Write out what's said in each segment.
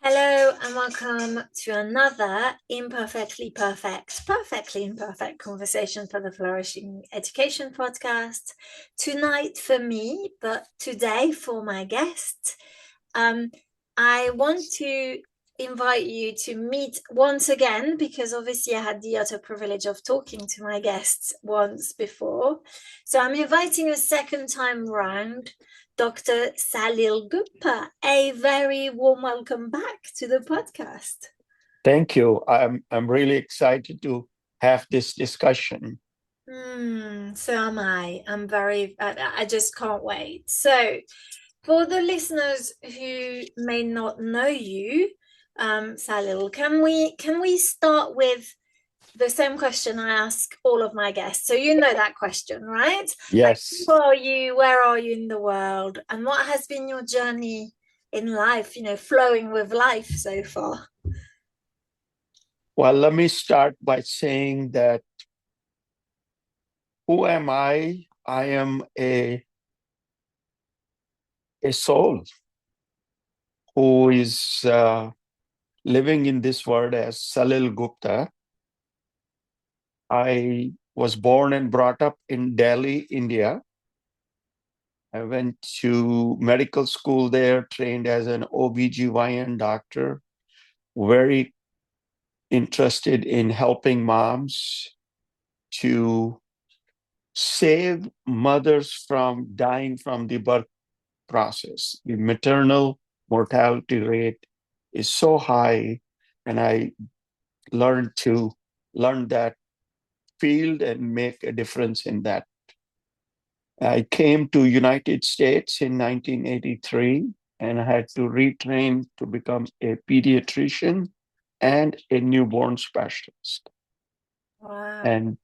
Hello and welcome to another perfectly imperfect conversation for the Flourishing Education podcast. Tonight for me, but today for my guest. I want to invite you to meet once again, because obviously I had the utter privilege of talking to my guests once before. So I'm inviting a second time round Dr. Salil Gupta. A very warm welcome back to the podcast. Thank you. I'm really excited to have this discussion. So am I. I just can't wait. So, for the listeners who may not know you, Salil, can we start with the same question I ask all of my guests? So you know that question, right? Like, Yes. who are you? Where are you in the world? And what has been your journey in life, flowing with life so far? Well, let me start by saying that who am I? I am a soul who is living in this world as Salil Gupta. I was born and brought up in Delhi, India. I went to medical school there, trained as an OBGYN doctor, very interested in helping moms to save mothers from dying from the birth process. The maternal mortality rate is so high, and I learn that field and make a difference in that. I came to United States in 1983, and I had to retrain to become a pediatrician and a newborn specialist. Wow. And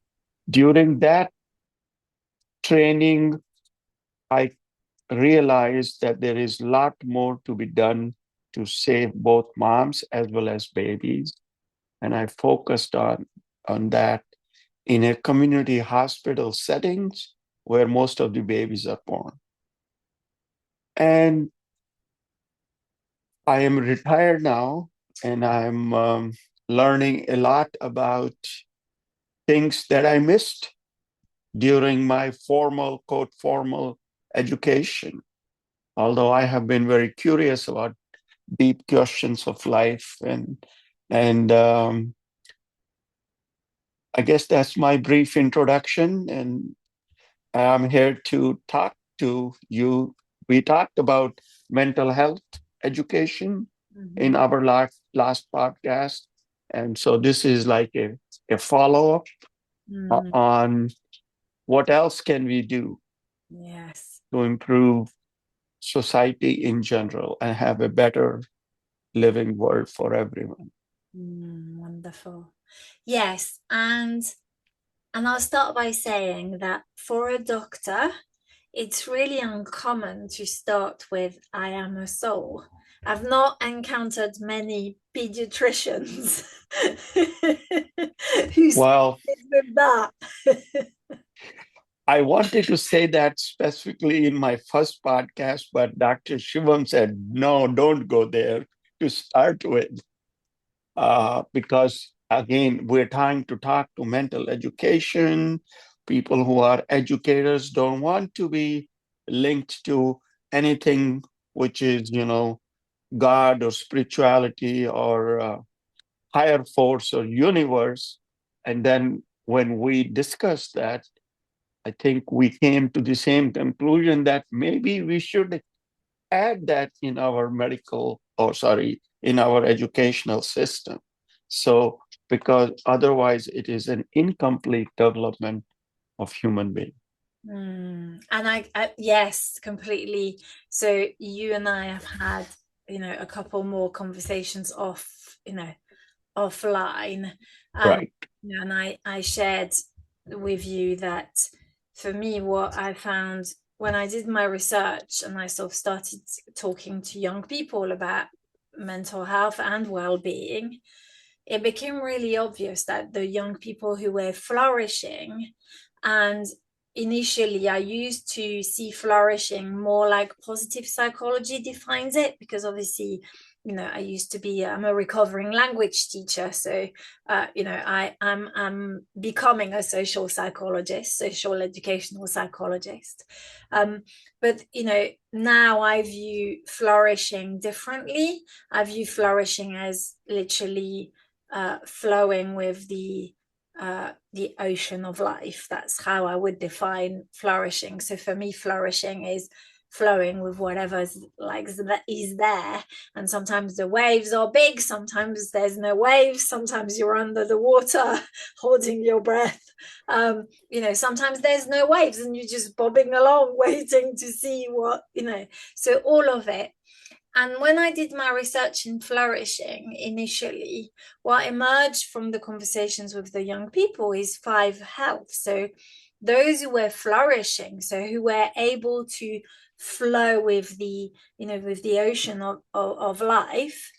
during that training, I realized that there is a lot more to be done to save both moms as well as babies. And I focused on that in a community hospital settings where most of the babies are born. And I am retired now, and I'm learning a lot about things that I missed during my formal education. Although I have been very curious about deep questions of life, and I guess that's my brief introduction, and I'm here to talk to you. We talked about mental health education in Mhm. our last podcast, and so this is like a follow-up Mm, on what else can we do yes. to improve society in general and have a better living world for everyone. Wonderful. Yes, and I'll start by saying that for a doctor, it's really uncommon to start with "I am a soul." I've not encountered many pediatricians who Well, started with that. I wanted to say that specifically in my first podcast, but Dr. Shivam said, no, don't go there to start with. Because again, we're trying to talk to mental education. People who are educators don't want to be linked to anything which is, God or spirituality or higher force or universe. And then when we discussed that, I think we came to the same conclusion that maybe we should add that in our in our educational system. So, because otherwise it is an incomplete development of human being. And yes, completely. So you and I have had, a couple more conversations offline. Um, Right. and I shared with you that for me, what I found when I did my research and I sort of started talking to young people about mental health and well-being, it became really obvious that the young people who were flourishing and initially I used to see flourishing more like positive psychology defines it, because obviously, I'm a recovering language teacher, so I'm becoming a social psychologist, social educational psychologist. But now I view flourishing differently. I view flourishing as literally flowing with the ocean of life. That's how I would define flourishing. So for me, flourishing is flowing with whatever's like that is there. And sometimes the waves are big, sometimes there's no waves, sometimes you're under the water holding your breath. Sometimes there's no waves and you're just bobbing along waiting to see so all of it. And when I did my research in flourishing initially, what emerged from the conversations with the young people is 5 health. So those who were flourishing, so who were able to flow with the ocean of life,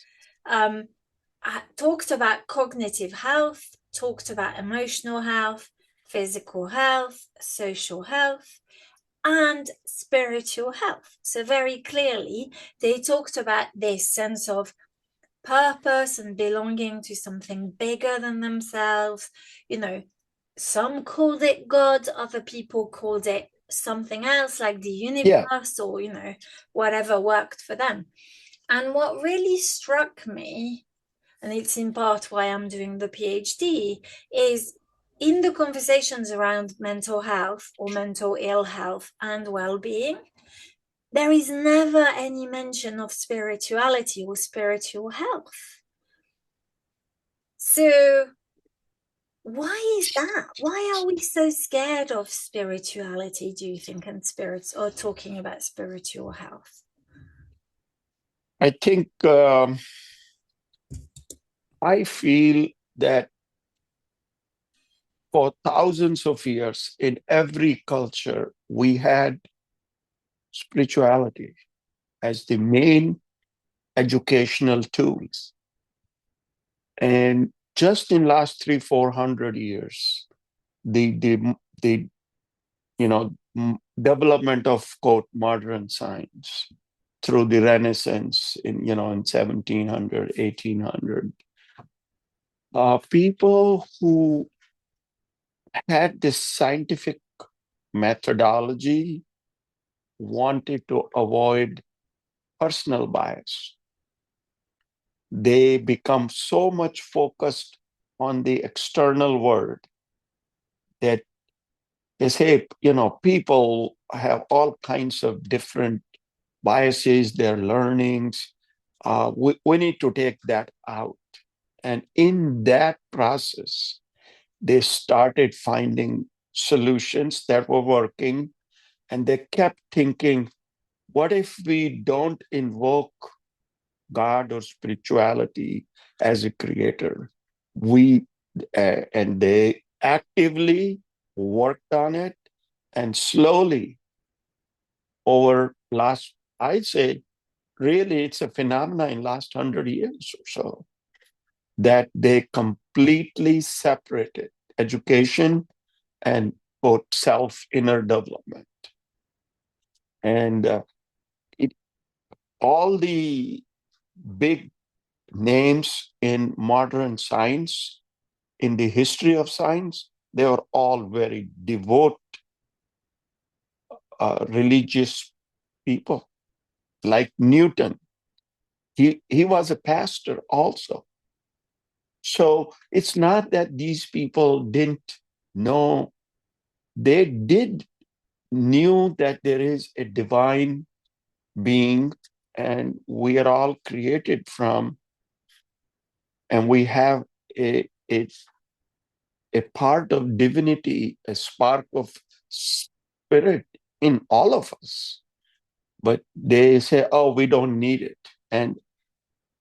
talked about cognitive health, talked about emotional health, physical health, social health, and spiritual health. So very clearly, they talked about this sense of purpose and belonging to something bigger than themselves. Some called it God, other people called it something else like the universe, or whatever worked for them. And what really struck me, and it's in part why I'm doing the PhD, is in the conversations around mental health or mental ill health and well-being, there is never any mention of spirituality or spiritual health. So why is that? Why are we so scared of spirituality, do you think, and spirits, or talking about spiritual health? I think I feel that for thousands of years in every culture, we had spirituality as the main educational tools. And just in last 300-400 years, the development of quote modern science through the Renaissance in 1700, 1800, people who had this scientific methodology wanted to avoid personal bias. They become so much focused on the external world that they say, people have all kinds of different biases, their learnings. We need to take that out. And in that process, they started finding solutions that were working. And they kept thinking, what if we don't invoke God or spirituality as a creator? And they actively worked on it, and slowly over last, I'd say, really it's a phenomenon in last 100 years or so, that they completely separated education and quote self inner development. And all the big names in modern science, in the history of science, they were all very devout religious people. Like Newton, he was a pastor also. So it's not that these people didn't know, they did knew that there is a divine being, and we are all created from, and we have a part of divinity, a spark of spirit in all of us. But they say, oh, we don't need it. And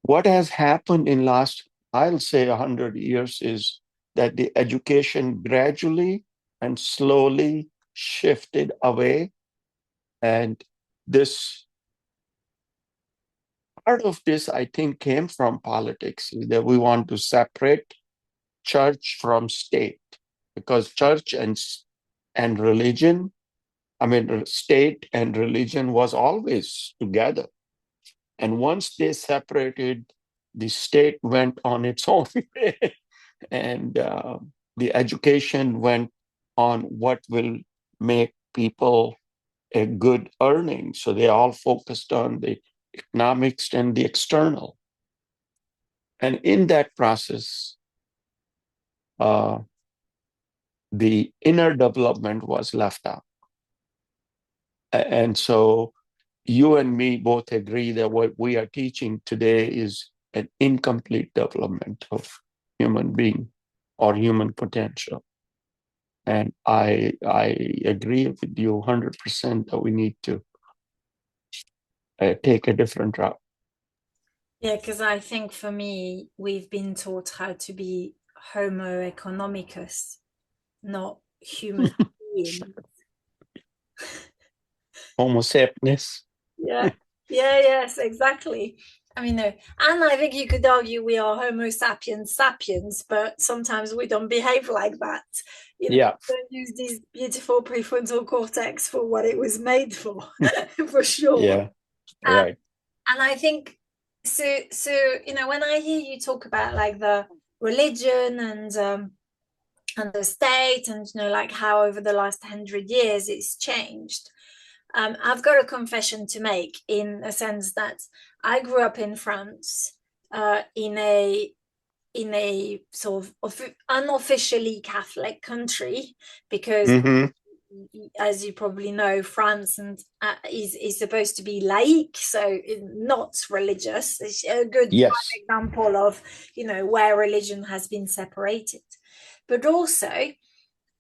what has happened in last, I'll say 100 years, is that the education gradually and slowly shifted away. And this part of this, I think, came from politics, that we want to separate church from state, because church and and religion, state and religion was always together. And once they separated, the state went on its own way, and the education went on what will make people a good earning. So they all focused on the economics and the external. And in that process, uh, the inner development was left out. And so you and me both agree that what we are teaching today is an incomplete development of human being or human potential. And I agree with you 100% that we need to take a different route. Yeah, because I think for me, we've been taught how to be Homo economicus, not human being. Homo sapiens. Yeah, yeah, yes, exactly. I mean, no, and I think you could argue we are Homo sapiens sapiens, but sometimes we don't behave like that. Yeah, We don't use these beautiful prefrontal cortex for what it was made for, for sure. yeah, And, right. and I think so. So when I hear you talk about like the religion and the state, and like how over the last 100 years it's changed. I've got a confession to make in a sense that I grew up in France, in a sort of unofficially Catholic country, because Mm-hmm. as you probably know, France and is supposed to be laïque, so not religious. It's a good Yes. example of where religion has been separated, but also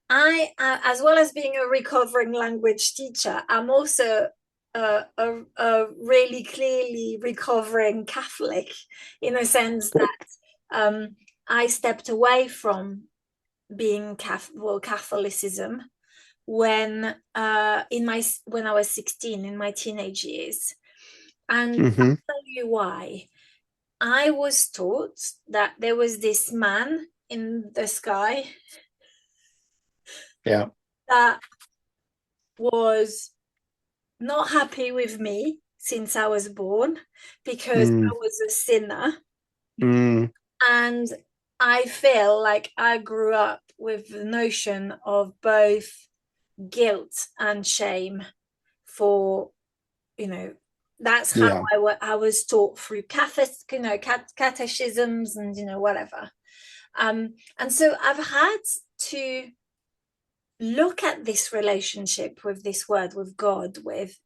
as well as being a recovering language teacher, I'm also a really clearly recovering Catholic, in a sense Good. that I stepped away from being Catholicism when when I was 16, in my teenage years, and Mm-hmm. I'll tell you why. I was taught that there was this man in the sky Yeah. that was not happy with me since I was born because Mm, I was a sinner. mm, And I feel like I grew up with the notion of both guilt and shame for, you know, that's how yeah. I was taught through catechisms and, whatever. And so I've had to look at this relationship with this word, with God, with,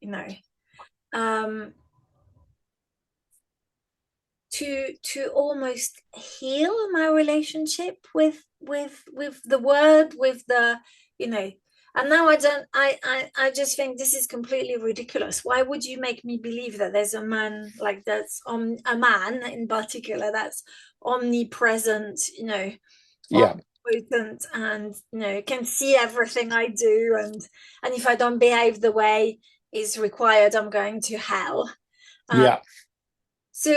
um, to almost heal my relationship with the word, with the you know and now I don't I just think this is completely ridiculous. Why would you make me believe that there's a man like that's a man in particular that's omnipresent, Yeah. omnipotent, and can see everything I do, and if I don't behave the way is required, I'm going to hell. um, Yeah. so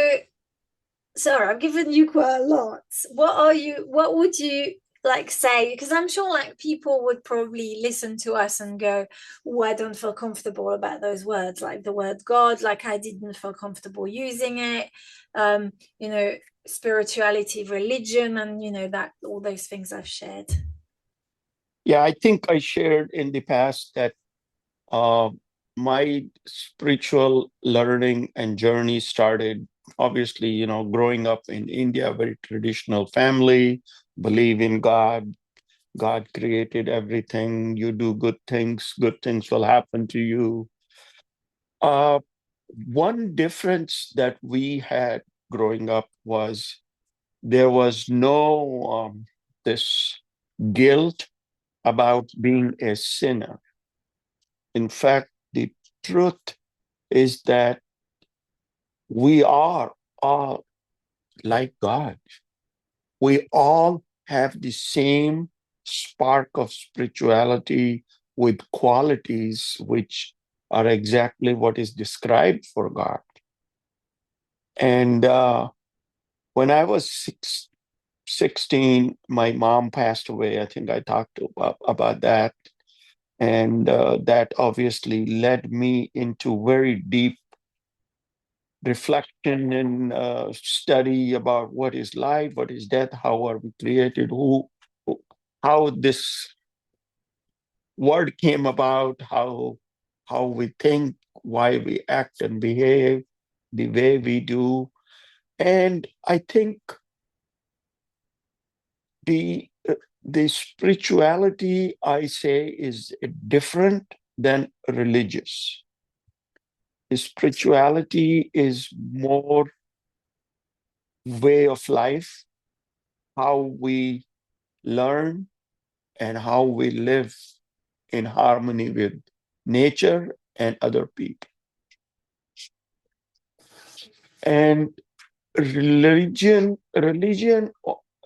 sorry, I've given you quite a lot. What would you like say? Because I'm sure like people would probably listen to us and go, oh, I don't feel comfortable about those words, like the word God, like I didn't feel comfortable using it. Um, you know, spirituality, religion, and that all those things I've shared. Yeah. I think I shared in the past that uh, my spiritual learning and journey started obviously, growing up in India, very traditional family, believe in God. God created everything. You do good things will happen to you. Uh, One difference that we had growing up was there was no this guilt about being a sinner. In fact, the truth is that we are all like God. We all have the same spark of spirituality with qualities which are exactly what is described for God. And when I was 16, my mom passed away. I think I talked about that. And that obviously led me into very deep reflection and study about what is life, what is death, how are we created, how this word came about, how we think, why we act and behave the way we do. And I think the the spirituality, I say, is different than religious. The spirituality is more way of life, how we learn and how we live in harmony with nature and other people. And religion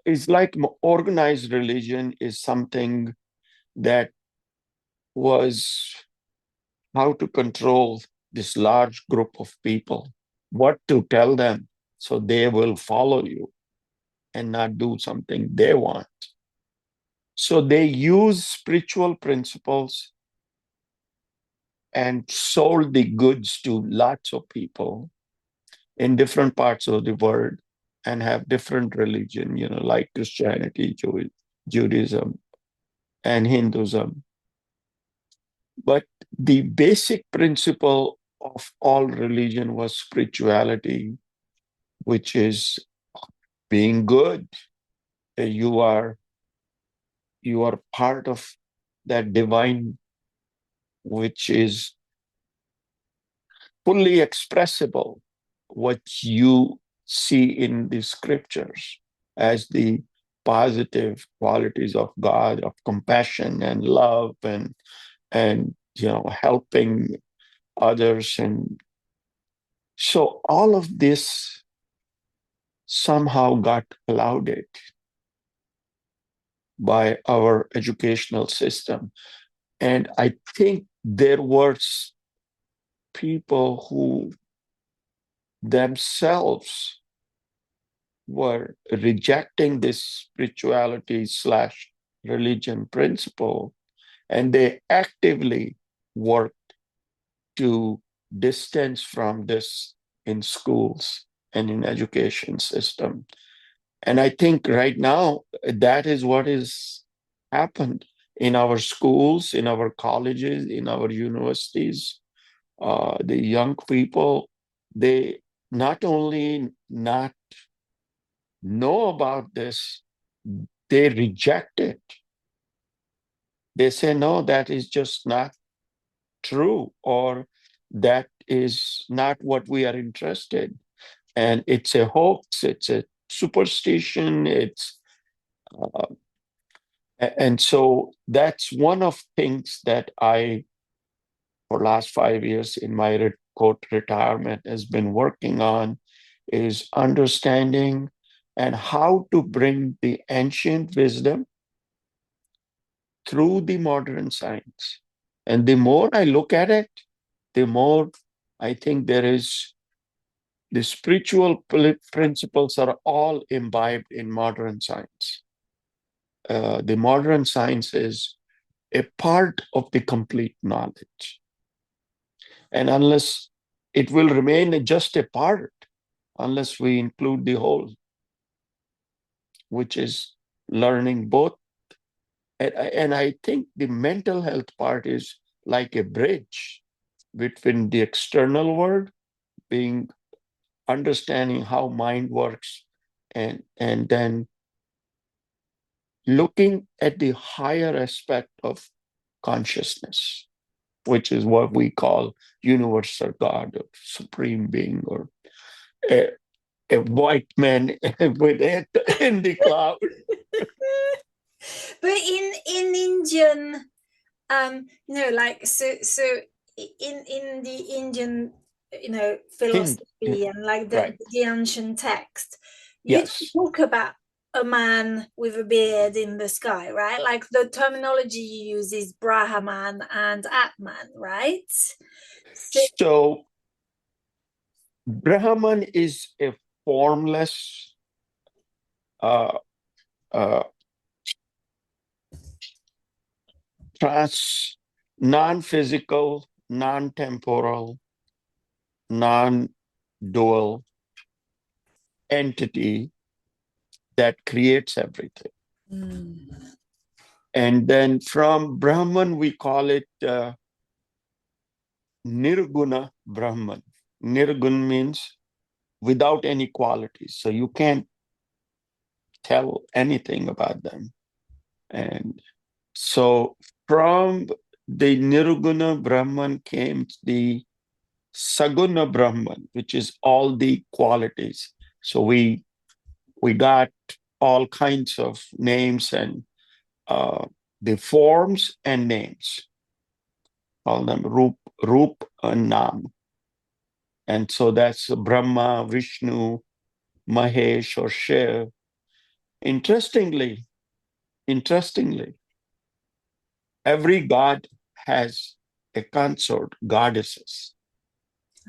is like organized religion is something that was how to control this large group of people, what to tell them so they will follow you and not do something they want. So they use spiritual principles and sold the goods to lots of people in different parts of the world and have different religion, like Christianity, Judaism, and Hinduism. But the basic principle of all religion was spirituality, which is being good. You are part of that divine, which is fully expressible, what you see in the scriptures as the positive qualities of God, of compassion and love and helping others. And so all of this somehow got clouded by our educational system. And I think there were people who themselves were rejecting this spirituality slash religion principle, and they actively worked to distance from this in schools and in education system. And I think right now that is what is happened in our schools, in our colleges, in our universities. The young people, they not only not know about this, they reject it. They say, no, that is just not true, or that is not what we are interested. And it's a hoax, it's a superstition, uh, and so that's one of things that I, for last 5 years in my quote retirement, has been working on is understanding and how to bring the ancient wisdom through the modern science. And the more I look at it, the more I think there is the spiritual principles are all imbibed in modern science. The modern science is a part of the complete knowledge. And unless it will remain just a part, unless we include the whole, which is learning both. And I think the mental health part is like a bridge between the external world, being understanding how mind works, and then looking at the higher aspect of consciousness, which is what we call universal God or supreme being, or a, a white man with it in the cloud. But in Indian, like so in the Indian, Hind, philosophy and like right? the ancient text, you Yes. talk about a man with a beard in the sky, right? Like the terminology you use is Brahman and Atman, right? So So Brahman is a formless, uh, uh, trans non-physical, non-temporal, non-dual entity that creates everything. Mm. And then from Brahman, we call it Nirguna Brahman. Nirgun means without any qualities. So you can't tell anything about them. And so from the Nirguna Brahman came the Saguna Brahman, which is all the qualities. So we got all kinds of names and the forms and names, call them Rup and Nam. And so that's Brahma, Vishnu, Mahesh, or Shiv. Interestingly, every god has a consort, goddesses.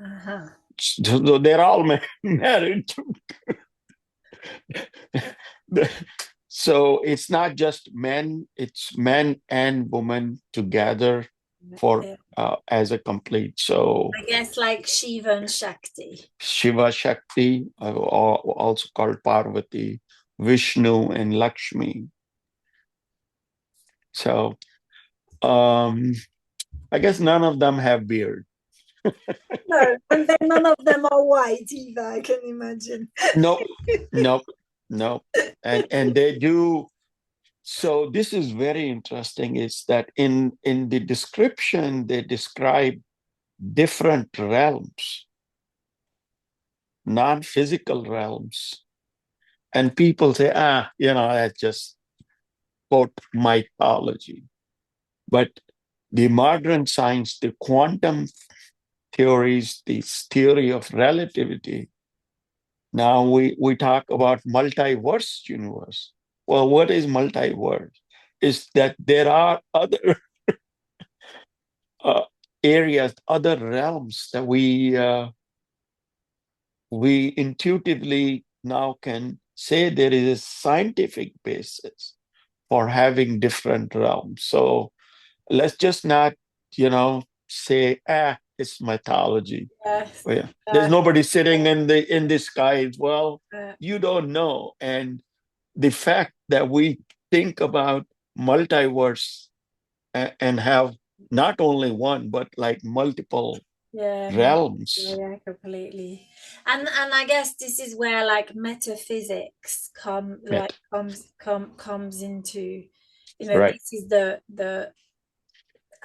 Uh-huh. So they're all married to. So it's not just men, it's men and women together for Yeah. as a complete. So I guess like Shiva and Shakti. Shiva Shakti, also called Parvati, Vishnu and Lakshmi. So I guess none of them have beard. No, and then none of them are white either, I can imagine. Nope, nope, nope. And they do. So this is very interesting. Is that in the description they describe different realms, non-physical realms, and people say, that's just quote mythology. But the modern science, the quantum theories, this theory of relativity. Now we talk about multiverse universe. Well, what is multiverse? Is that there are other uh, areas, other realms that we intuitively now can say there is a scientific basis for having different realms. So let's just not, say, it's mythology. Yes. Well, yeah. There's nobody sitting in the sky. Well, Uh, you don't know. And the fact that we think about multiverse and have not only one, but like multiple yeah, no, realms. yeah, completely. And I guess this is where like metaphysics Right. comes into, Right. this is the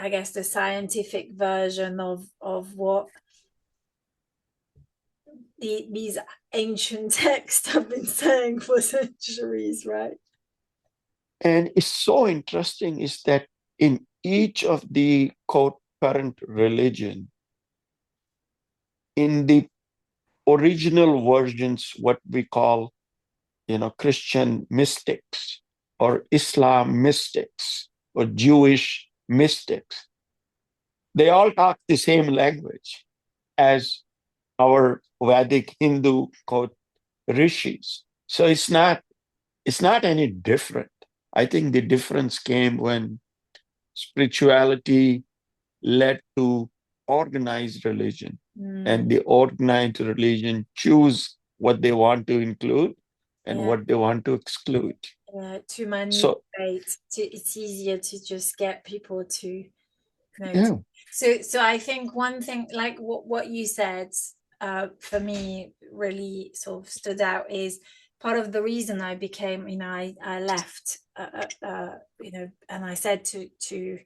I guess the scientific version of what these ancient texts have been saying for centuries, right? And it's so interesting is that in each of the quote current religion, in the original versions, what we call, Christian mystics or Islam mystics or Jewish mystics, they all talk the same language as our Vedic Hindu quote rishis. So it's not any different. I think the difference came when spirituality led to organized religion, and Mm, the organized religion choose what they want to include and yeah, what they want to exclude. yeah. To So manipulate, it's easier to just get people to yeah, so I think one thing like what you said for me really sort of stood out is part of the reason I became I left and I said to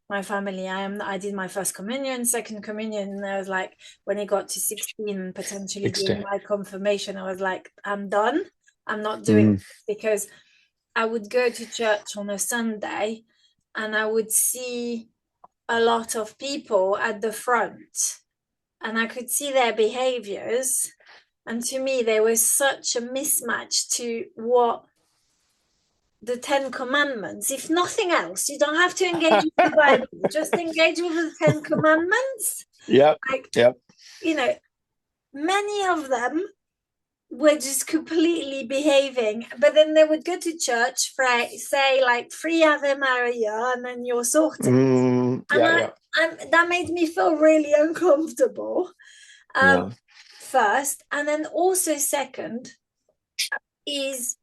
my family I did my first communion, second communion, and I was like, when it got to 16 potentially doing extent. my confirmation, I was like, I'm done, I'm not doing Mm. this, because I would go to church on a Sunday and I would see a lot of people at the front and I could see their behaviors. And to me, there was such a mismatch to what the Ten Commandments, if nothing else, you don't have to engage with the Bible, just engage with the Ten Commandments. Yep, Like, yep. you know, many of them were just completely behaving, but then they would go to church, say like three Ave Maria, and then you're sorted. And Yeah, yeah, that made me feel really uncomfortable. yeah, First, and then also second is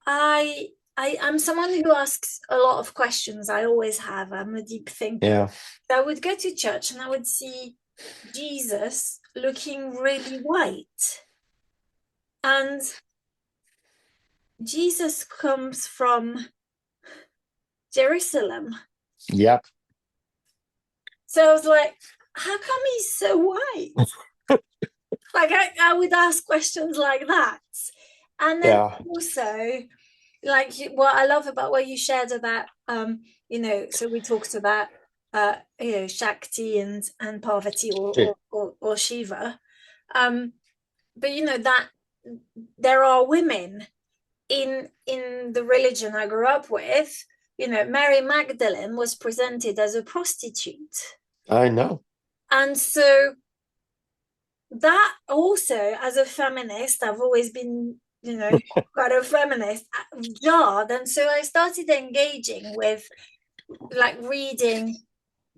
I'm someone who asks a lot of questions. I always have. I'm a deep thinker. yeah, I would go to church and I would see Jesus looking really white. And Jesus comes from Jerusalem. yep, So I was like, how come he's so white? Like I would ask questions like that. And then yeah, also, like what I love about what you shared about so we talked about Shakti and Parvati shit, or Shiva. But that there are women in the religion I grew up with. Mary Magdalene was presented as a prostitute. I know. And so that also, as a feminist, I've always been, quite a feminist, jarred. And so I started engaging with like reading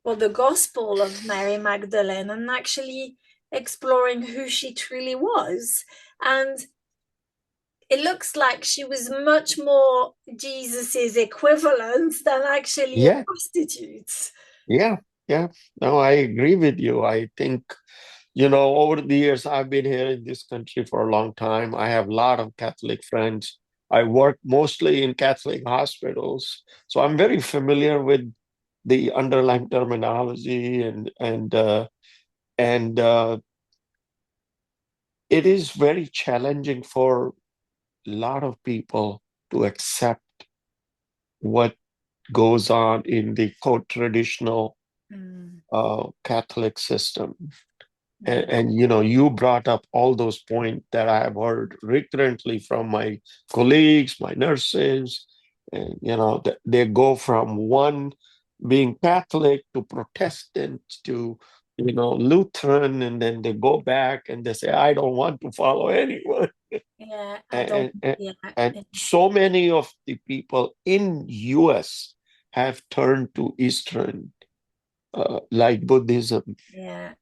the Gospel of Mary Magdalene and actually exploring who she truly was. And it looks like she was much more Jesus's equivalent than actually a Yeah, prostitute. yeah, yeah. No, I agree with you. I think, over the years, I've been here in this country for a long time. I have a lot of Catholic friends. I work mostly in Catholic hospitals, so I'm very familiar with the underlying terminology and it is very challenging for a lot of people to accept what goes on in the quote traditional Mm, Catholic system. yeah, And you brought up all those points that I have heard recurrently from my colleagues, my nurses, and they go from one being Catholic to Protestant to Lutheran, and then they go back and they say, I don't want to follow anyone. yeah, I don't, And, and, yeah, and so many of the people in US have turned to Eastern, like Buddhism. yeah,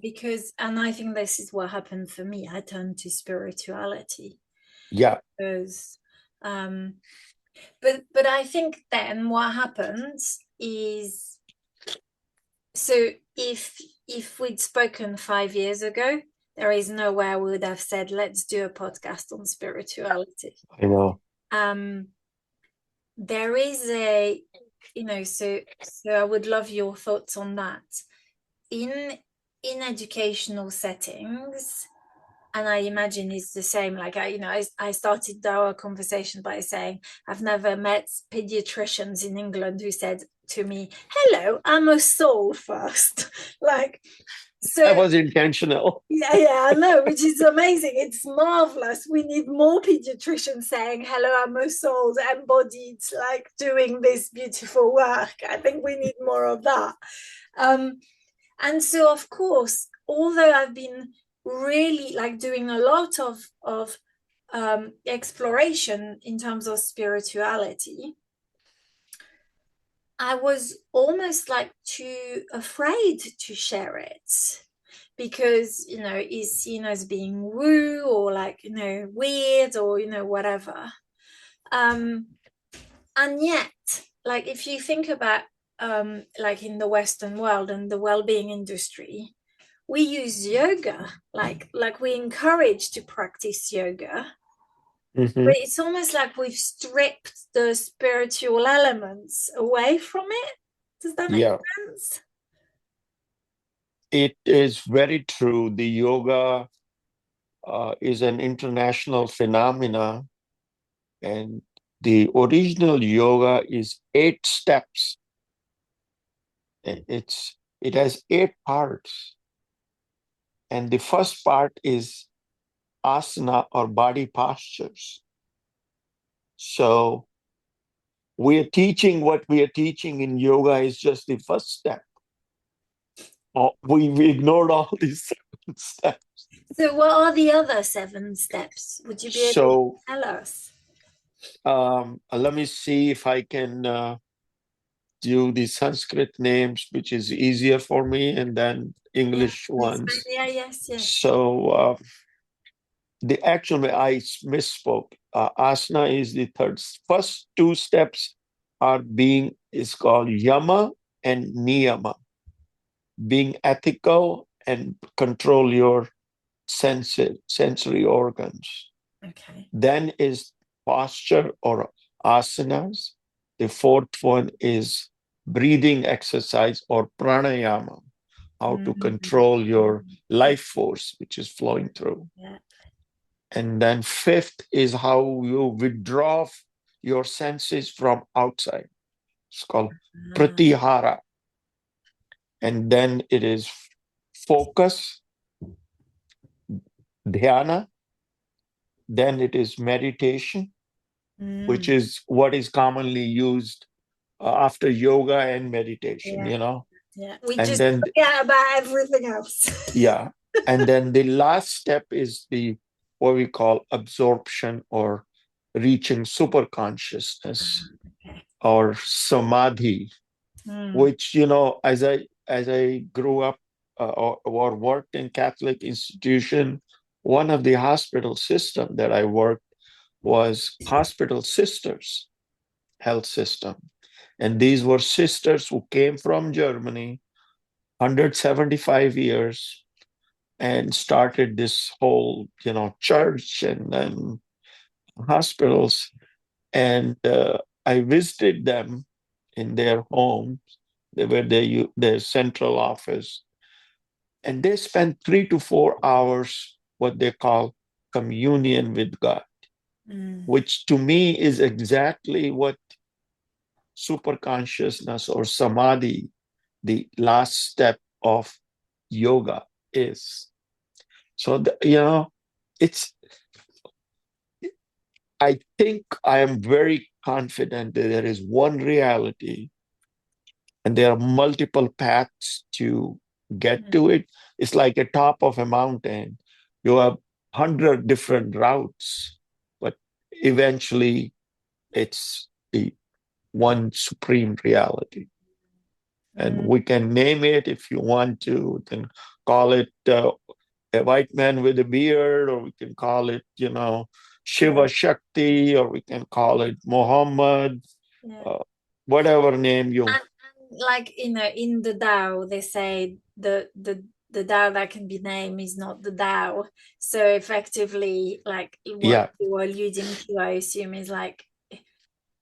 because, and I think this is what happened for me. I turned to spirituality Yeah. because, um, but I think then what happens is, so if we'd spoken 5 years ago, there is no way I would have said, let's do a podcast on spirituality. I know. Um, there is a, so I would love your thoughts on that. In educational settings, and I imagine it's the same. Like I started our conversation by saying I've never met pediatricians in England who said to me, hello, I'm a soul first. Like, That so was intentional. yeah, I know, which is amazing. It's marvelous. We need more pediatricians saying, hello, I'm a soul embodied, like doing this beautiful work. I think we need more of that. um and so, of course, although I've been really like doing a lot of exploration in terms of spirituality, I was almost like too afraid to share it because it's seen as being woo or like weird or whatever. Um, and yet, like if you think about like in the Western world and the well-being industry, we use yoga, like we encourage to practice yoga, Hmm. but it's almost like we've stripped the spiritual elements away from it. Does that make Yeah, sense? it is very true. The yoga is an international phenomena, and the original yoga is 8 steps. It has 8 parts, and the first part is asana or body postures. So what we are teaching in yoga is just the first step. we ignored all these 7 steps. So what are the other 7 steps? Would you be able to So tell us? let me see if I can do the Sanskrit names, which is easier for me, and then Yeah, English please. ones. Yeah, yes, yes. So the actual I misspoke. Asana is the third. First 2 steps are being is called yama and niyama, being ethical and control your sensory organs. Okay. Then is posture or asanas. The fourth one is breathing exercise or pranayama, how to control your life force, which is flowing through. Yeah. And then fifth is how you withdraw your senses from outside. It's called pratihara. And then it is focus, dhyana. Then it is meditation, which is what is commonly used after yoga and meditation, Yeah. Yeah. We And just then, forget about everything else. yeah. And then the last step is the what we call absorption or reaching super consciousness Okay. or samadhi, which, as I grew up or worked in Catholic institution, one of the hospital system that I worked was hospital sisters health system. And these were sisters who came from Germany, 175 years, and started this whole, church and hospitals. And I visited them in their homes. They were their central office. And they spent 3 to 4 hours, what they call communion with God, which to me is exactly what super consciousness or samadhi, the last step of yoga is. So, it's, I think I am very confident that there is one reality and there are multiple paths to get to it. It's like a top of a mountain. You have 100 different routes, but eventually it's the one supreme reality. And we can name it if you want to. We can call it a white man with a beard, or we can call it, Shiva Shakti, or we can call it Muhammad, whatever name you. And like in the Tao, they say the Tao that can be named is not the Tao. So effectively, like what you are alluding to, I assume, is like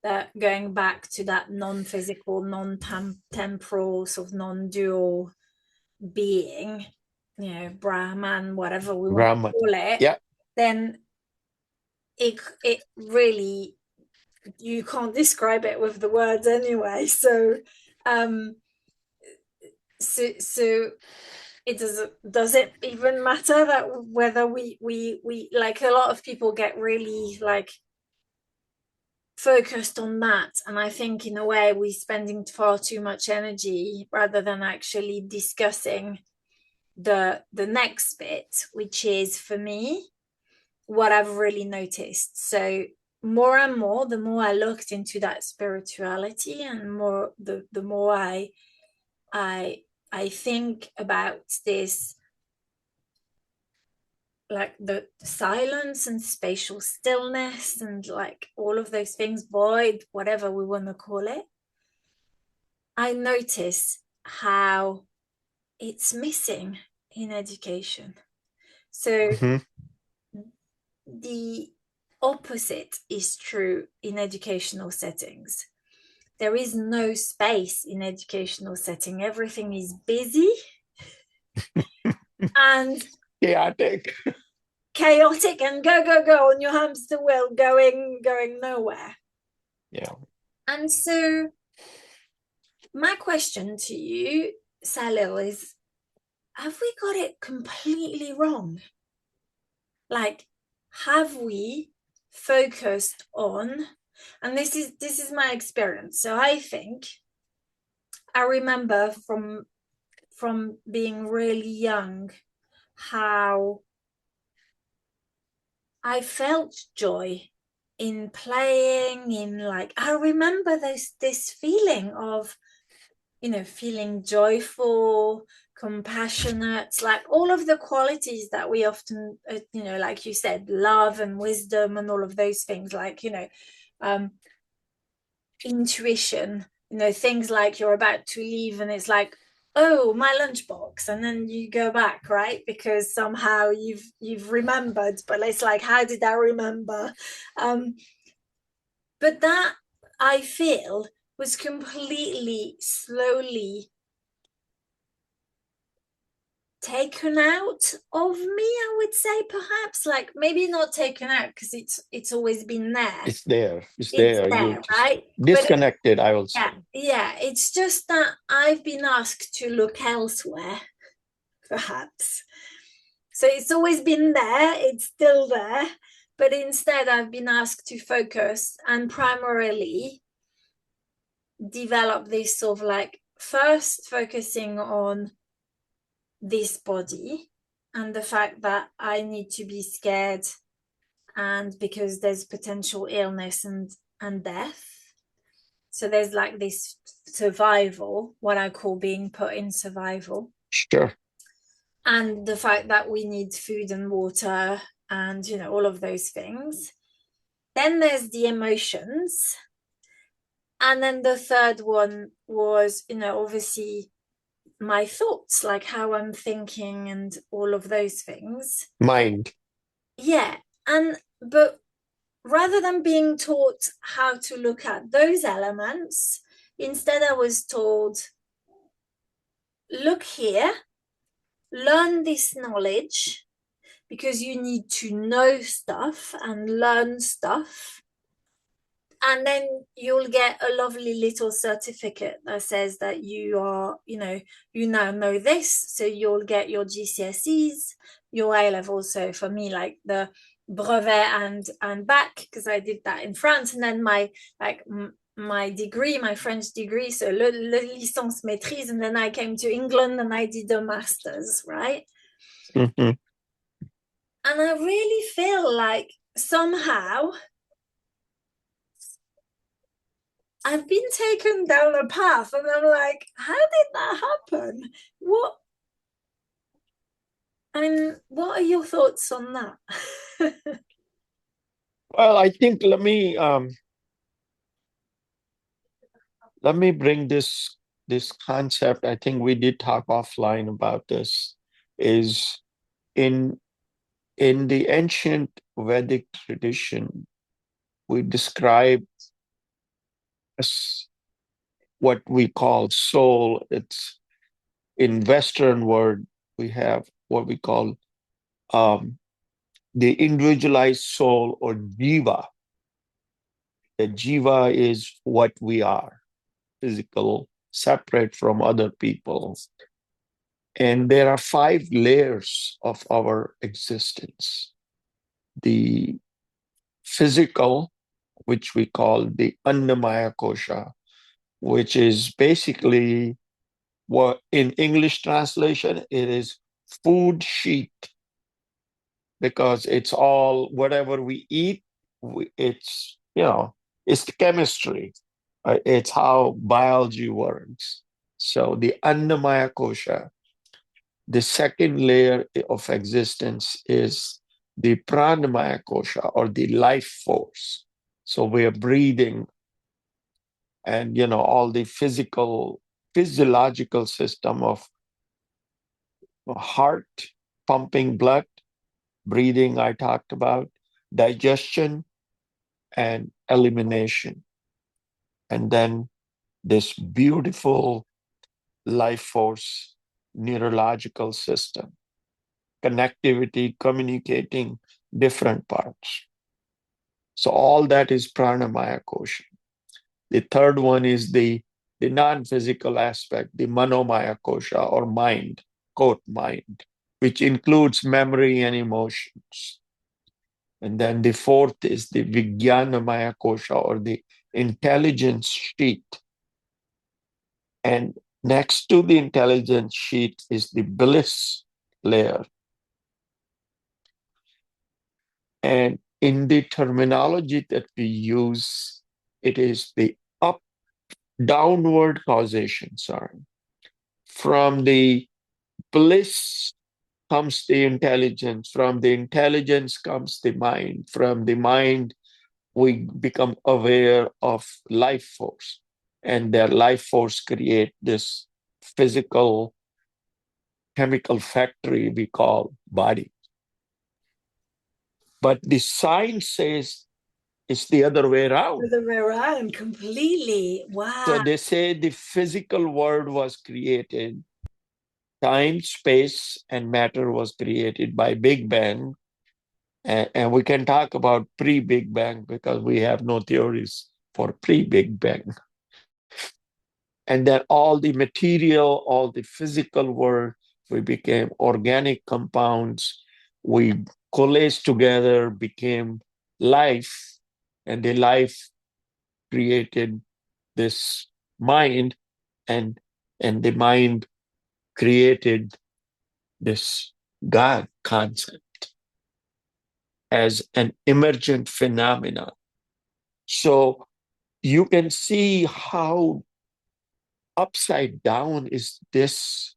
that going back to that non-physical, non-temporal, sort of non-dual being, Brahman, whatever we want to Brahman. call it, Yeah. then it really, you can't describe it with the words anyway. So so it does it even matter that whether we like, a lot of people get really like focused on that, and I think in a way we're spending far too much energy rather than actually discussing the next bit, which is, for me, what I've really noticed. So more and more, the more I looked into that spirituality, and more the more I think about this, like the silence and spatial stillness and like all of those things, void, whatever we want to call it, I notice how it's missing in education. So the opposite is true in educational settings. There is no space in educational setting. Everything is busy and chaotic and go on your hamster wheel, going nowhere. Yeah. And so my question to you, Salil, is, have we got it completely wrong? Like, have we focused on, and this is my experience. So I think I remember from being really young how I felt joy in playing, in like, I remember this feeling of, feeling joyful, compassionate, like all of the qualities that we often, like you said, love and wisdom and all of those things, like, intuition, things like you're about to leave and it's like, oh, my lunchbox, and then you go back, right? Because somehow you've remembered, but it's like, how did I remember? But that, I feel, was completely slowly taken out of me, I would say, perhaps, like maybe not taken out because it's always been there. It's there. It's It's there. You there, just right? But disconnected, I will say. yeah, it's just that I've been asked to look elsewhere, perhaps. So it's always been there, it's still there, but instead I've been asked to focus and primarily develop this sort of like first focusing on this body and the fact that I need to be scared, and because there's potential illness and death. So there's like this survival, what I call being put in survival. Sure. And the fact that we need food and water and, all of those things. Then there's the emotions. And then the third one was, obviously my thoughts, like how I'm thinking and all of those things. Mind. Yeah. But rather than being taught how to look at those elements, instead I was told, look here, learn this knowledge because you need to know stuff and learn stuff. And then you'll get a lovely little certificate that says that you are, you now know this. So you'll get your GCSEs, your A level. So for me, like the brevet and back, because I did that in France. And then my degree, my French degree, so le licence maîtrise. And then I came to England and I did a master's, right? Mm-hmm. And I really feel like somehow I've been taken down a path and I'm like, how did that happen? What are your thoughts on that? Well, I think let me bring this concept. I think we did talk offline about this. Is in the ancient Vedic tradition, we describe as what we call soul. It's in Western word, we have what we call the individualized soul or jiva. The jiva is what we are, physical, separate from other people. And there are 5 layers of our existence. The physical, which we call the Annamaya Kosha, which is basically what in English translation, it is food sheet, because it's all whatever we eat, it's, it's chemistry. It's how biology works. So the Annamaya Kosha. The second layer of existence is the Pranamaya Kosha, or the life force. So we are breathing, and all the physiological system of heart pumping blood, breathing I talked about, digestion and elimination. And then this beautiful life force neurological system, connectivity, communicating different parts. So all that is pranamaya kosha. The third one is the non-physical aspect, the manomaya kosha, or mind, quote mind, which includes memory and emotions. And then the fourth is the vijnanamaya kosha, or the intelligence sheet. And Next to the intelligence sheet is the bliss layer. And in the terminology that we use, it is the downward causation, sorry. From the bliss comes the intelligence. From the intelligence comes the mind. From the mind, we become aware of life force. And their life force create this physical chemical factory we call body. But the science says it's the other way around. The other way around, completely. Wow. So they say the physical world was created, time, space, and matter was created by Big Bang. And we can talk about pre-Big Bang because we have no theories for pre-Big Bang. And then all the material, all the physical world, we became organic compounds. We coalesced together, became life, and the life created this mind, and the mind created this God concept as an emergent phenomenon. So you can see how upside down is this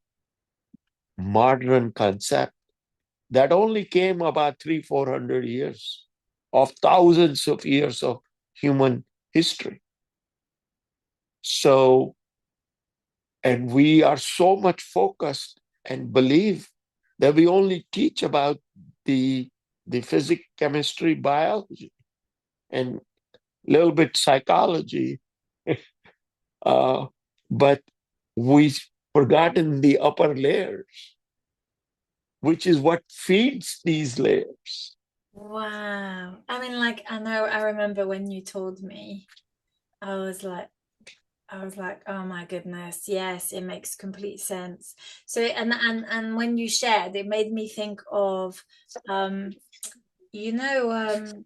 modern concept that only came about 300-400 years of thousands of years of human history. So, and we are so much focused and believe that we only teach about the physics, chemistry, biology, and a little bit psychology, but we've forgotten the upper layers, which is what feeds these layers. Wow. I mean, like, I remember when you told me, I was like, oh my goodness, yes, it makes complete sense. So, and when you shared, it made me think of, um, oh,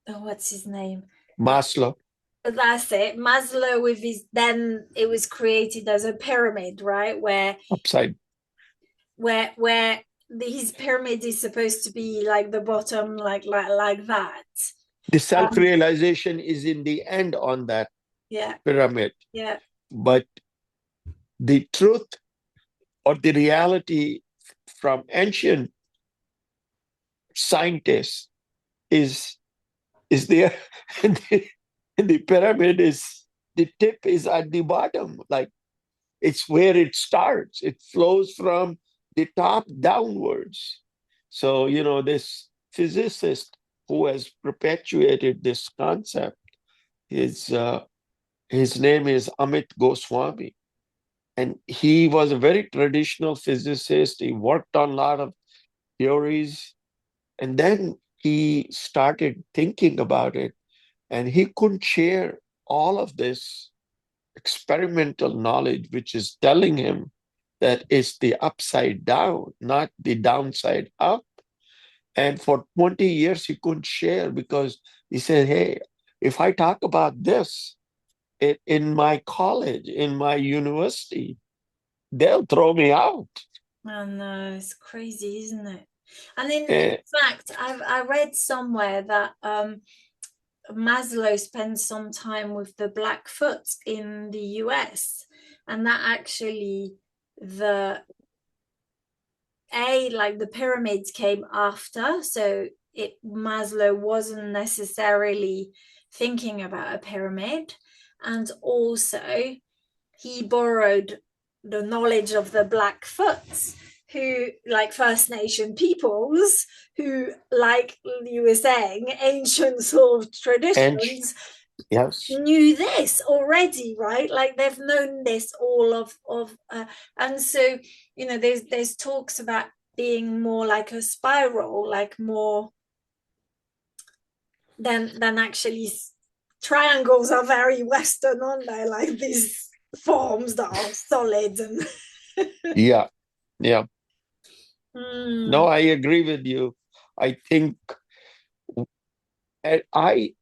what's his name? Maslow. That's it. Maslow with his, then it was created as a pyramid, right? Upside. Where his pyramid is supposed to be like the bottom, like that. The self-realization is in the end on that pyramid. Yeah. But the truth or the reality from ancient scientists is there. The pyramid is, the tip is at the bottom. Like, it's where it starts. It flows from the top downwards. So, this physicist who has perpetuated this concept, his name is Amit Goswami. And he was a very traditional physicist. He worked on a lot of theories. And then he started thinking about it. And he couldn't share all of this experimental knowledge, which is telling him that it's the upside down, not the downside up. And for 20 years, he couldn't share because he said, hey, if I talk about this in my college, in my university, they'll throw me out. Oh no, it's crazy, isn't it? And in fact, I read somewhere that Maslow spends some time with the Blackfoot in the US, and that actually the pyramids came after, so Maslow wasn't necessarily thinking about a pyramid, and also he borrowed the knowledge of the Blackfoots, who, like First Nation peoples, who, like you were saying, ancient sort of traditions, yes, knew this already, right? Like they've known this all of and so there's talks about being more like a spiral, like more than actually triangles are very Western, aren't they? Like these forms that are solid and yeah. No, Mm. I agree with you. I think, and I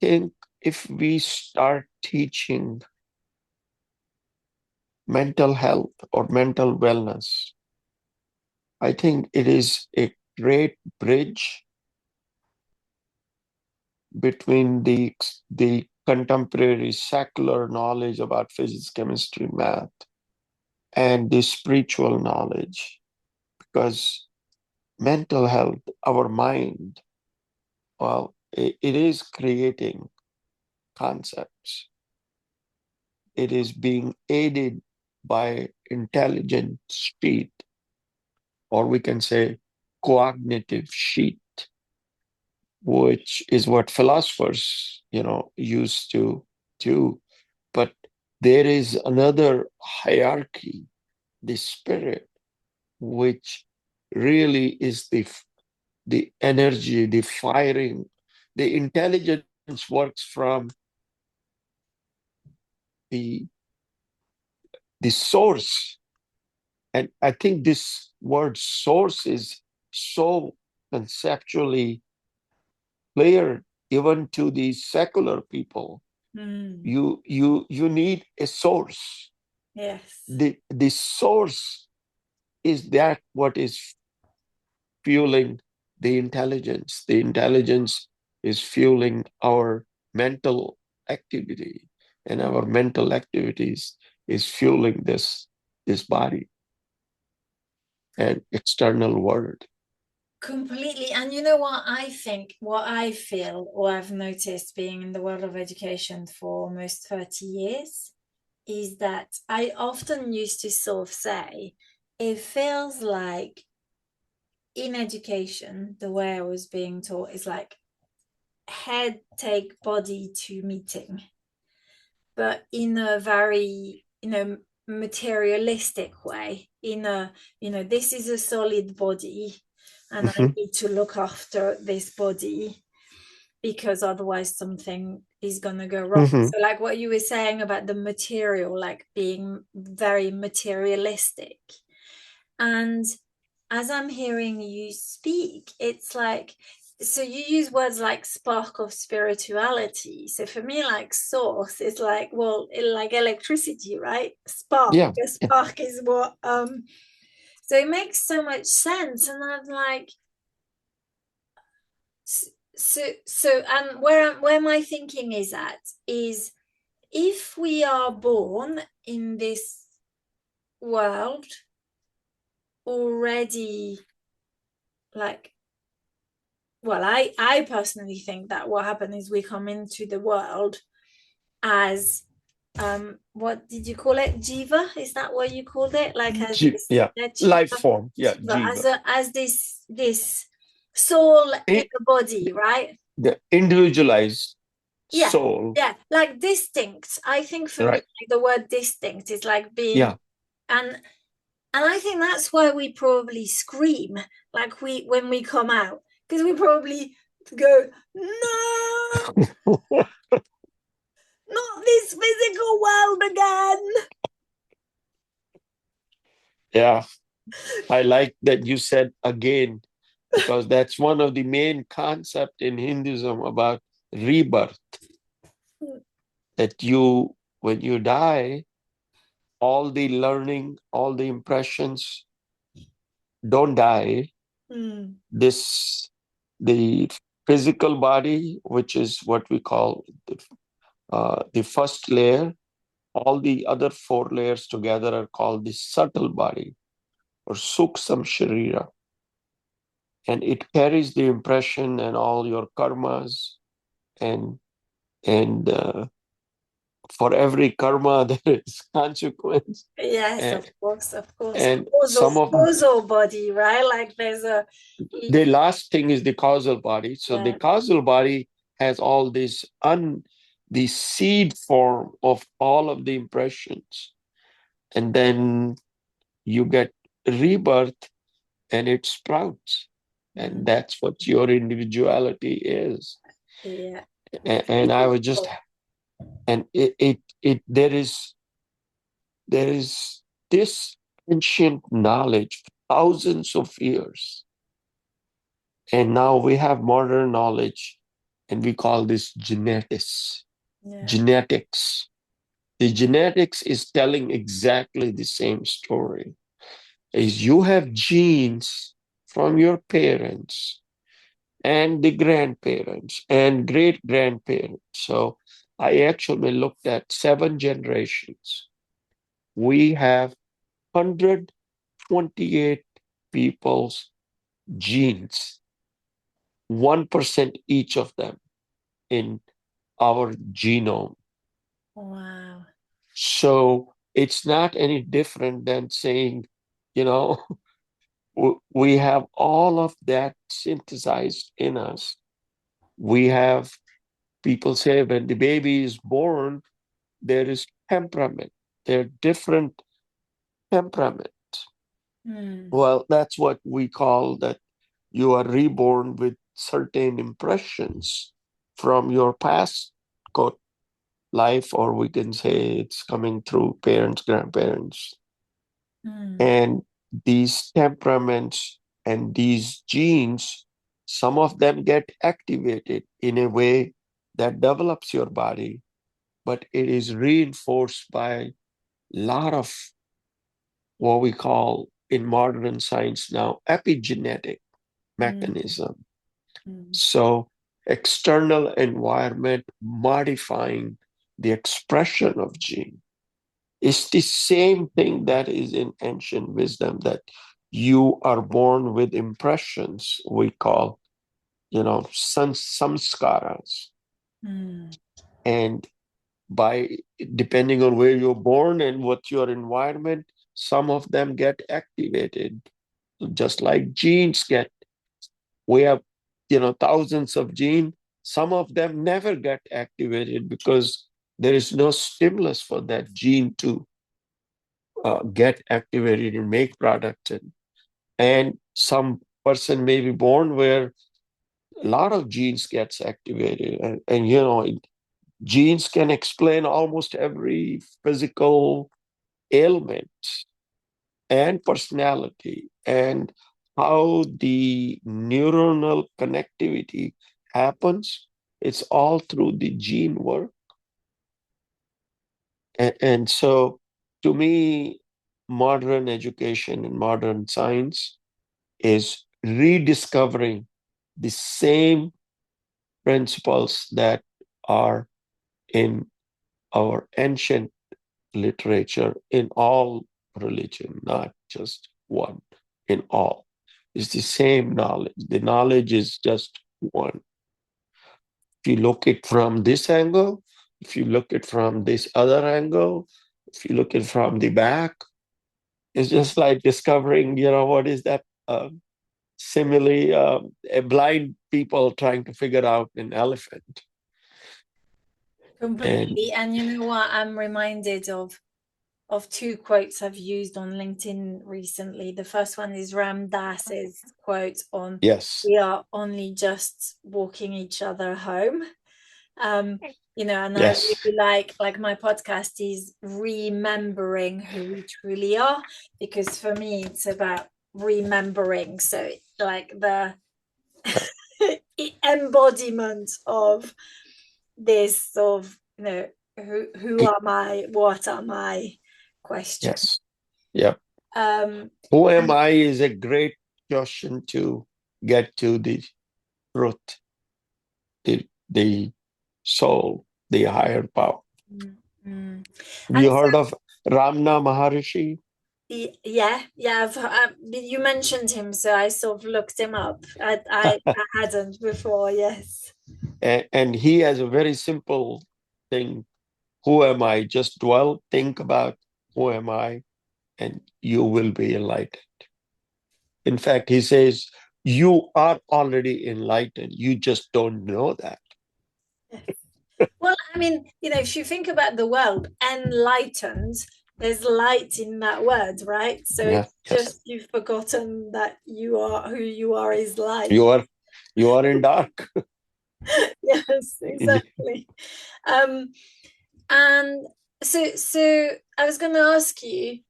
think if we start teaching mental health or mental wellness, I think it is a great bridge between the contemporary secular knowledge about physics, chemistry, math, and the spiritual knowledge. Because mental health, our mind, well, it is creating concepts. It is being aided by intelligent sheet, or we can say cognitive sheet, which is what philosophers, used to do. But there is another hierarchy, the spirit, which really is the energy, the firing. The intelligence works from the the source. And I think this word source is so conceptually clear even to the secular people. Mm. You need a source. Yes. The source is that what is fueling the intelligence. The intelligence is fueling our mental activity, and our mental activities is fueling this body and external world. Completely. And you know what I think, what I feel, or I've noticed being in the world of education for almost 30 years, is that I often used to sort of say, it feels like in education, the way I was being taught is like head take body to meeting, but in a very, materialistic way, this is a solid body and I Mhm, need to look after this body because otherwise something is going to go wrong. mhm. So like what you were saying about the material, like being very materialistic. And as I'm hearing you speak, it's like, so you use words like spark of spirituality. So for me, like source is like, well, like electricity, right? Spark. Yeah, The yeah. spark is what so it makes so much sense. And I'm like, so and where my thinking is at is if we are born in this world already, like, well, I personally think that what happened is we come into the world as what did you call it, jiva, is that what you called it, like as this, Yeah. yeah, Life jiva, form. Yeah, jiva jiva. as this soul in I- the body, right? the individualized Yeah, soul, yeah, like distinct. I think for me, right? like, the word distinct is like being, Yeah. and I think that's why we probably scream, like we when we come out, because we probably go, no, not this physical world again. Yeah. I like that you said again, because that's one of the main concept in Hinduism about rebirth, that when you die, all the learning, all the impressions don't die. Mm, This, the physical body, which is what we call the first layer, all the other four layers together are called the subtle body or suksam sharira. And it carries the impression and all your karmas, and and for every karma there is consequence. yes, and, of course. and some of Causal body, right? Like there's a, the last thing is the causal body. So the yeah, causal body has all this the seed form of all of the impressions, and then you get rebirth and it sprouts, mm, and that's what your individuality is. yeah, And I was just, and it there is this ancient knowledge, thousands of years, and now we have modern knowledge, and we call this genetics. yeah, Genetics. The genetics is telling exactly the same story. Is you have genes from your parents and the grandparents and great grandparents. So I actually looked at 7 generations. We have 128 people's genes, 1% each of them in our genome. Wow. So it's not any different than saying, you know, we have all of that synthesized in us. We have, people say when the baby is born, there is temperament. There are different temperament. Well, that's what we call that you are reborn with certain impressions from your past life, or we can say it's coming through parents, grandparents. And these temperaments and these genes, some of them get activated in a way that develops your body, but it is reinforced by a lot of what we call in modern science now epigenetic mechanism. So external environment modifying the expression of gene. It's the same thing that is in ancient wisdom, that you are born with impressions we call, samskaras. And by depending on where you're born and what your environment, some of them get activated, just like genes get. We have, thousands of genes. Some of them never get activated because there is no stimulus for that gene to get activated and make products. And some person may be born where a lot of genes gets activated. And genes can explain almost every physical ailment and personality, and how the neuronal connectivity happens. It's all through the gene work. And so, to me, modern education and modern science is rediscovering the same principles that are in our ancient literature, in all religion, not just one, in all. It's the same knowledge. The knowledge is just one. If you look it from this angle, if you look it from this other angle, if you look it from the back, it's just like discovering, what is that simile? Blind people trying to figure out an elephant. Completely. And you know what? I'm reminded of 2 quotes I've used on LinkedIn recently. The first one is Ram Dass's quote on, Yes. "We are only just walking each other home." And Yes. I really like my podcast is remembering who we truly are, because for me it's about remembering. So like the embodiment of this of who am I, what am I question. Yes. Yep. Who am I is a great question to get to the truth, the soul, the higher power. You heard of Ramana Maharishi? Yeah. You mentioned him, so I sort of looked him up. I hadn't before. Yes. And he has a very simple thing. Who am I? Just dwell, think about who am I, and you will be enlightened. In fact, he says, you are already enlightened. You just don't know that. Well, I mean, if you think about the world, enlightened, there's light in that word, right? So it's just you've forgotten that you are who you are is light. You are in dark. Yes, exactly. And so I was going to ask you,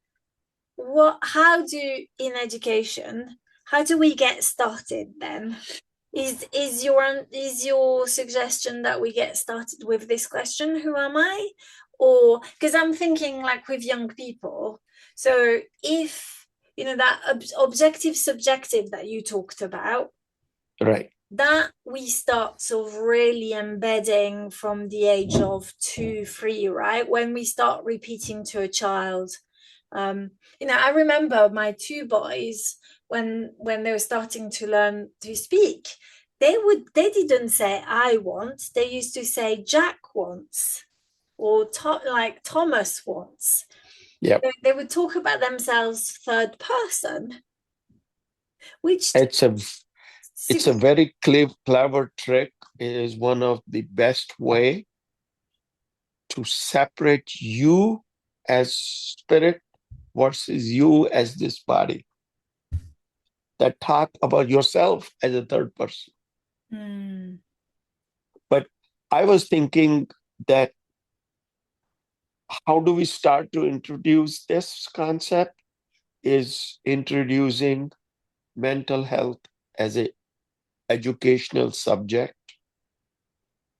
how do we get started then? Is your suggestion that we get started with this question, who am I? Or because I'm thinking like with young people, so if that objective subjective that you talked about, Right. that we start sort of really embedding from the age of 2, 3, right? When we start repeating to a child. I remember my two boys when they were starting to learn to speak, they didn't say I want, they used to say Jack wants, or like Thomas wants. Yep. They would talk about themselves third person, which It's a very clever trick. It is one of the best way to separate you as spirit versus you as this body. That talk about yourself as a third person. But I was thinking that how do we start to introduce this concept is introducing mental health as a educational subject.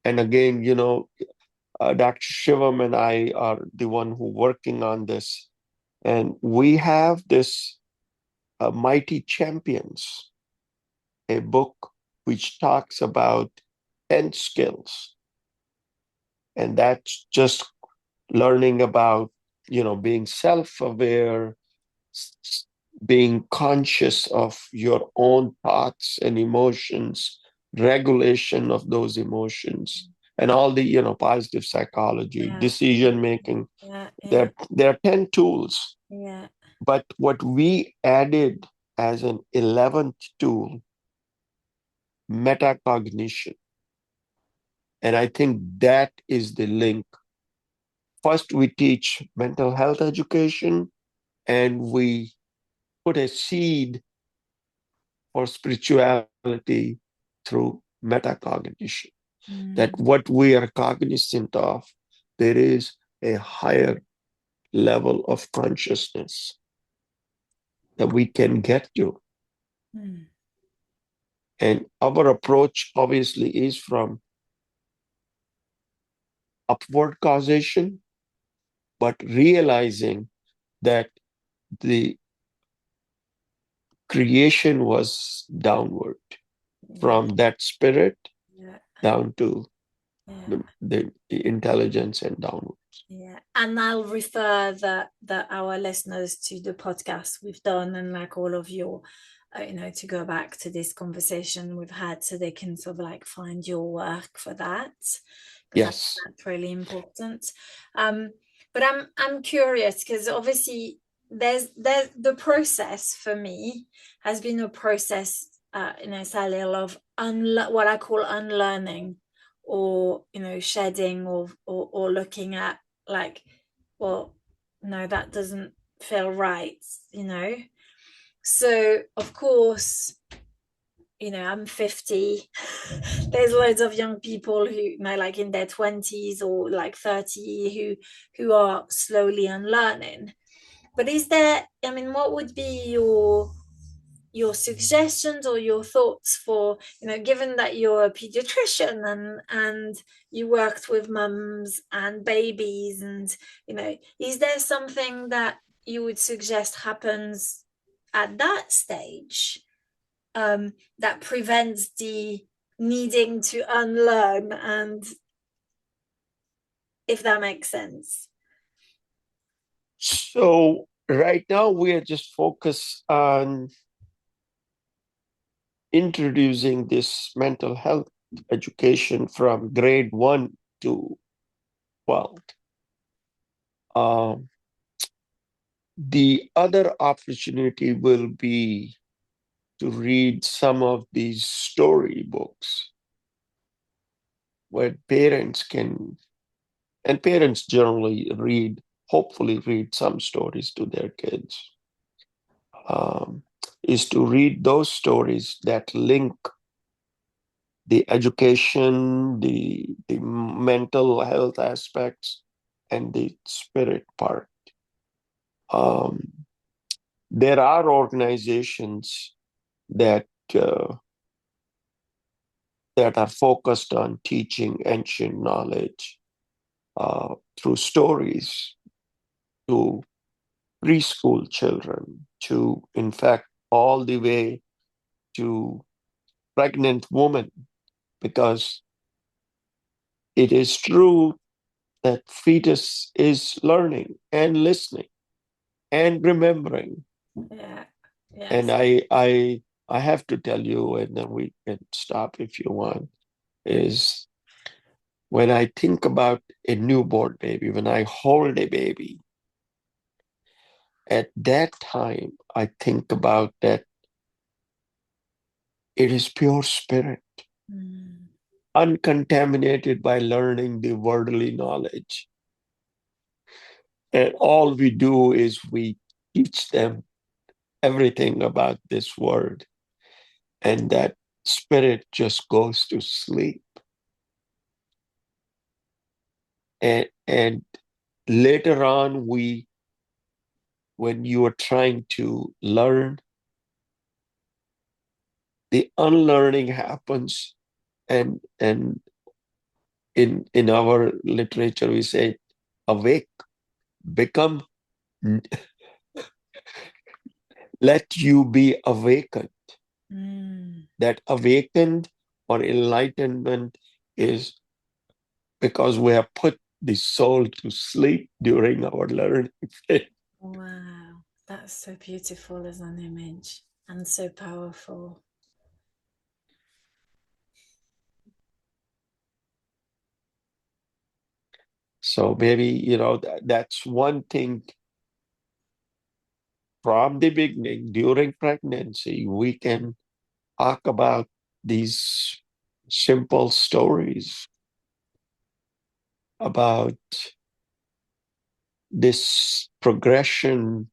And again, Dr. Shivam and I are the one who working on this. And we have this Mighty Champions, a book which talks about 10 skills. And that's just learning about, being self-aware, being conscious of your own thoughts and emotions, regulation of those emotions, and all the, positive psychology, decision making. There are 10 tools. Yeah. But what we added as an 11th tool, metacognition. And I think that is the link. First, we teach mental health education, and we put a seed for spirituality through metacognition. That what we are cognizant of, there is a higher level of consciousness that we can get to. And our approach obviously is from upward causation, but realizing that the creation was downward from that spirit down to the intelligence and downwards. Yeah, and I'll refer our listeners to the podcast we've done, and like all of your to go back to this conversation we've had, so they can sort of like find your work for that. Yes, that's really important. But I'm curious because obviously there's the process for me has been a process, Salil, of what I call unlearning, or shedding, or looking at like, well, no, that doesn't feel right, so of course, I'm 50. There's loads of young people who, like in their 20s or like 30, who are slowly unlearning. But what would be your suggestions or your thoughts for, given that you're a pediatrician and you worked with mums and babies, and is there something that you would suggest happens at that stage, that prevents the needing to unlearn, and if that makes sense? So right now we are just focused on introducing this mental health education from grade 1 to 12. The other opportunity will be to read some of these story books where parents can, and parents generally hopefully read some stories to their kids, is to read those stories that link the education, the mental health aspects, and the spirit part. There are organizations that that are focused on teaching ancient knowledge, through stories to preschool children, to, in fact, all the way to pregnant women, because it is true that fetus is learning and listening and remembering. Yeah. And Yes. I have to tell you, and then we can stop if you want, is when I think about a newborn baby, when I hold a baby, at that time, I think about that it is pure spirit, Mm. uncontaminated by learning the worldly knowledge. And all we do is we teach them everything about this world. And that spirit just goes to sleep. And later on, when you are trying to learn, the unlearning happens. And in our literature, we say, awake, become, let you be awakened. Mm. That awakened or enlightenment is because we have put the soul to sleep during our learning phase. Wow, that's so beautiful as an image and so powerful. So maybe, that's one thing from the beginning, during pregnancy, we can talk about these simple stories about this progression.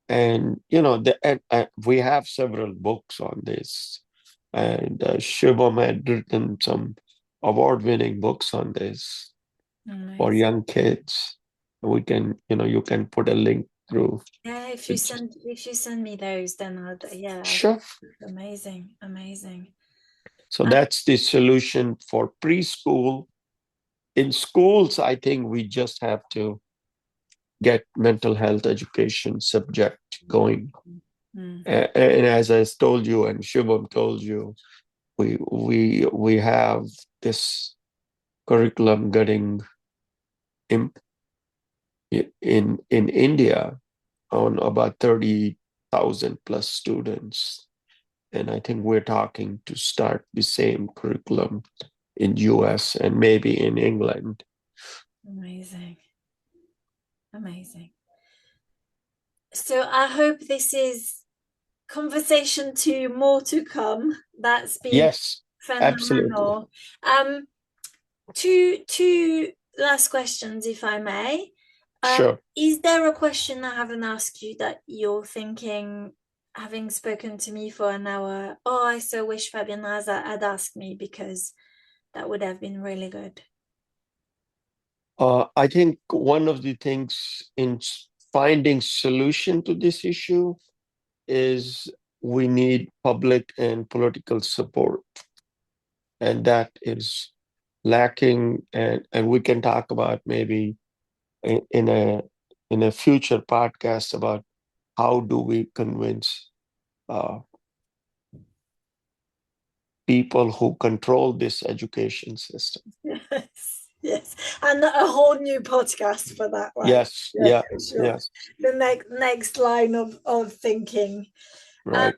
And, we have several books on this. And Shubham had written some award-winning books on this for Amazing. young kids. We can, you can put a link through. Yeah, It's if you send me those, then sure. amazing, amazing. So Uh, that's the solution for preschool. In schools, I think we just have to get mental health education subject going. mm, And as I told you, and Shubham told you, we have this curriculum getting in in India on about 30,000 plus students. And I think we're talking to start the same curriculum in US and maybe in England. amazing, amazing. So I hope this is conversation two, more to come. That's been Yes, absolutely. phenomenal. Two last questions, if I may. Sure. Is there a question I haven't asked you that you're thinking, having spoken to me for an hour? Oh, I so wish Fabian had asked me because that would have been really good. I think one of the things in finding solution to this issue is we need public and political support, and that is lacking. And we can talk about maybe in a future podcast about how do we convince uh, people who control this education system. Yes, yes, and a whole new podcast for that one. Yes, Yeah, yeah, for sure. yes, The next line of thinking. Um, right.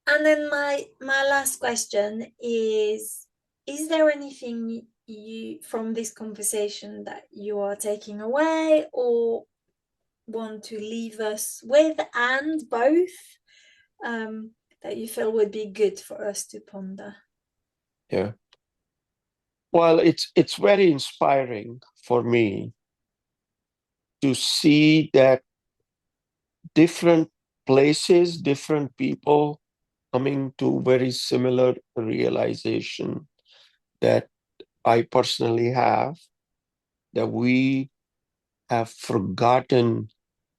and then my last question is there anything you from this conversation that you are taking away or want to leave us with, and both, that you feel would be good for us to ponder? Yeah. Well, it's very inspiring for me to see that different places, different people coming to very similar realization that I personally have, that we have forgotten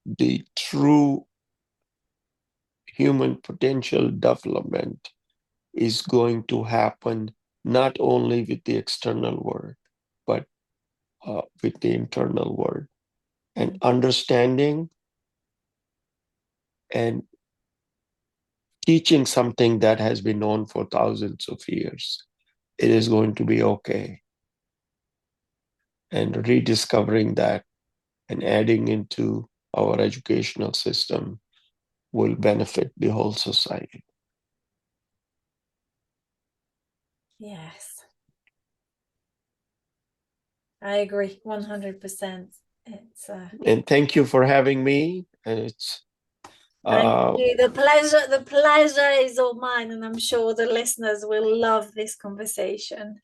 the true human potential development is going to happen not only with the external world, but with the internal world, and understanding and teaching something that has been known for thousands of years. It is going to be okay. And rediscovering that and adding into our educational system will benefit the whole society. Yes. I agree 100%. It's And thank you for having me. And it's thank you. The pleasure is all mine, and I'm sure the listeners will love this conversation.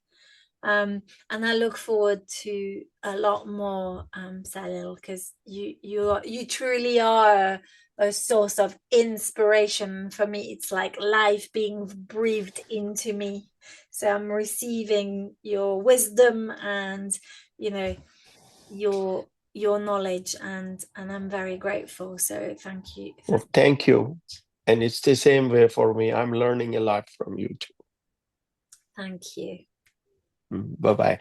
And I look forward to a lot more, Salil, because you truly are a source of inspiration for me. It's like life being breathed into me. So I'm receiving your wisdom and you know your knowledge, and I'm very grateful. So thank you. well, thank you. And it's the same way for me. I'm learning a lot from you too. Thank you. Bye-bye.